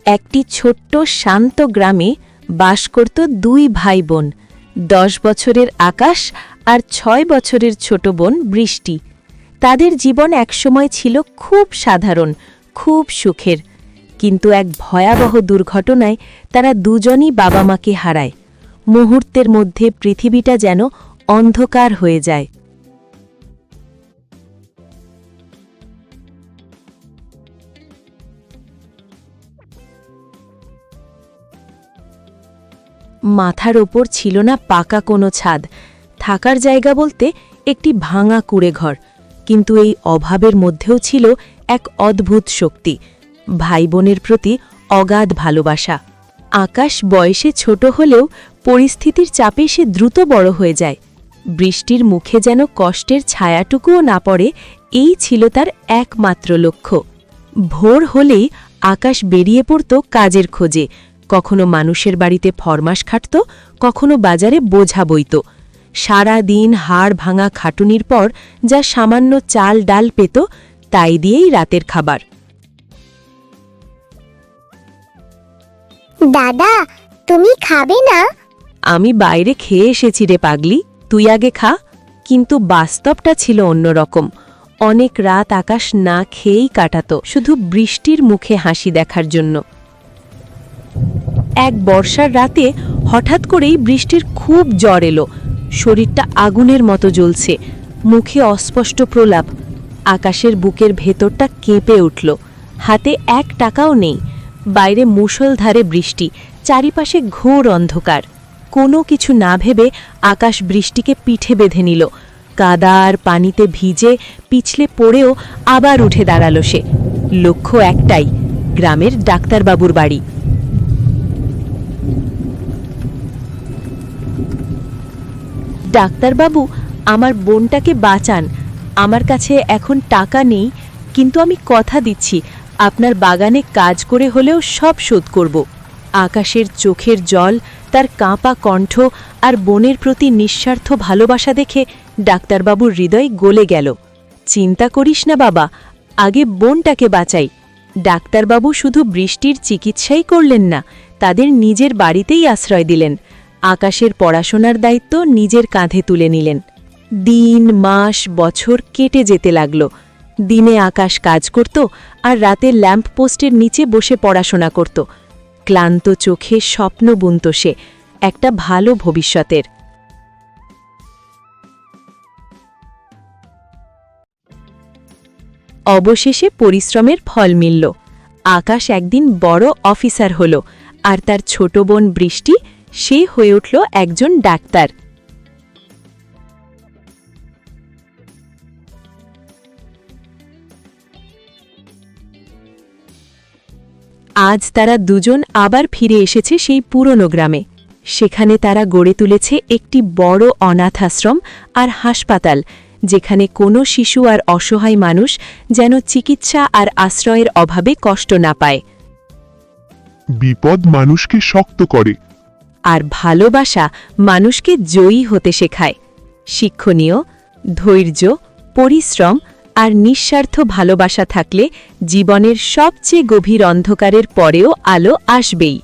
একটি ছোট্ট শান্ত গ্রামে বাস করত দুই ভাই বোন, 10 বছরের আকাশ আর 6 বছরের ছোট বোন বৃষ্টি। তাদের জীবন একসময় ছিল খুব সাধারণ, খুব সুখের, কিন্তু এক ভয়াবহ দুর্ঘটনায় তারা দুজনই বাবা মাকে হারায়। মুহূর্তের মধ্যে পৃথিবীটা যেন অন্ধকার হয়ে যায়। মাথার ওপর ছিল না পাকা কোনো ছাদ, থাকার জায়গা বলতে একটি ভাঙা কুঁড়েঘর। কিন্তু এই অভাবের মধ্যেও ছিল এক অদ্ভুত শক্তি, ভাই বোনের প্রতি অগাধ ভালোবাসা। আকাশ বয়সে ছোট হলেও পরিস্থিতির চাপে সে দ্রুত বড় হয়ে যায়। বৃষ্টির মুখে যেন কষ্টের ছায়াটুকুও না পড়ে, এই ছিল তার একমাত্র লক্ষ্য। ভোর হলেই আকাশ বেরিয়ে পড়ত কাজের খোঁজে, কখনো মানুষের বাড়িতে ফরমাস খাটত, কখনো বাজারে বোঝা বইত। সারা দিন হাড় ভাঙা খাটুনির পর যা সামান্য চাল ডাল পেত, তাই দিয়েই রাতের খাবার। দাদা, তুমি খাবে না? আমি বাইরে খেয়ে এসেছি রে পাগলি, তুই আগে খা। কিন্তু বাস্তবটা ছিল অন্যরকম। অনেক রাত আকাশ না খেয়েই কাটাত, শুধু বৃষ্টির মুখে হাসি দেখার জন্য। এক বর্ষার রাতে হঠাৎ করেই বৃষ্টির খুব জ্বর এলো। শরীরটা আগুনের মতো জ্বলছে, মুখে অস্পষ্ট প্রলাপ। আকাশের বুকের ভেতরটা কেঁপে উঠল। হাতে 1 টাকাও নেই। বাইরে মুষলধারে বৃষ্টি, চারিপাশে ঘোর অন্ধকার। কোনো কিছু না ভেবে আকাশ বৃষ্টিকে পিঠে বেঁধে নিল। কাদা আর পানিতে ভিজে পিছলে পড়েও আবার উঠে দাঁড়ালো সে। লক্ষ্য একটাই, গ্রামের ডাক্তারবাবুর বাড়ি। ডাক্তারবাবু, আমার বোনটাকে বাঁচান। আমার কাছে এখন টাকা নেই, কিন্তু আমি কথা দিচ্ছি আপনার বাগানে কাজ করে হলেও সব শোধ করব। আকাশের চোখের জল, তার কাঁপা কণ্ঠ আর বোনের প্রতি নিঃস্বার্থ ভালোবাসা দেখে ডাক্তারবাবুর হৃদয় গলে গেল। চিন্তা করিস না বাবা, আগে বোনটাকে বাঁচাই। ডাক্তারবাবু শুধু বৃষ্টির চিকিৎসাই করলেন না, তাদের নিজের বাড়িতেই আশ্রয় দিলেন। আকাশের পড়াশোনার দায়িত্ব নিজের কাঁধে তুলে নিলেন। দিন মাস বছর কেটে যেতে লাগল। দিনে আকাশ কাজ করত, আর রাতে ল্যাম্প পোস্টের নিচে বসে পড়াশোনা করত। ক্লান্ত চোখে স্বপ্ন বুনত সে, একটা ভালো ভবিষ্যতের। অবশেষে পরিশ্রমের ফল মিলল। আকাশ একদিন বড় অফিসার হল, আর তার ছোট বোন বৃষ্টি, সে হয়ে উঠল একজন ডাক্তার। আজ তারা দুজন আবার ফিরে এসেছে সেই পুরনো গ্রামে। সেখানে তারা গড়ে তুলেছে একটি বড় অনাথ আশ্রম আর হাসপাতাল, যেখানে কোনো শিশু আর অসহায় মানুষ যেন চিকিৎসা আর আশ্রয়ের অভাবে কষ্ট না পায়। বিপদ মানুষকে শক্ত করে, আর ভালোবাসা মানুষকে জয়ী হতে শেখায়। শিক্ষণীয়, ধৈর্য, পরিশ্রম আর নিঃস্বার্থ ভালোবাসা থাকলে জীবনের সবচেয়ে গভীর অন্ধকারের পরেও আলো আসবেই।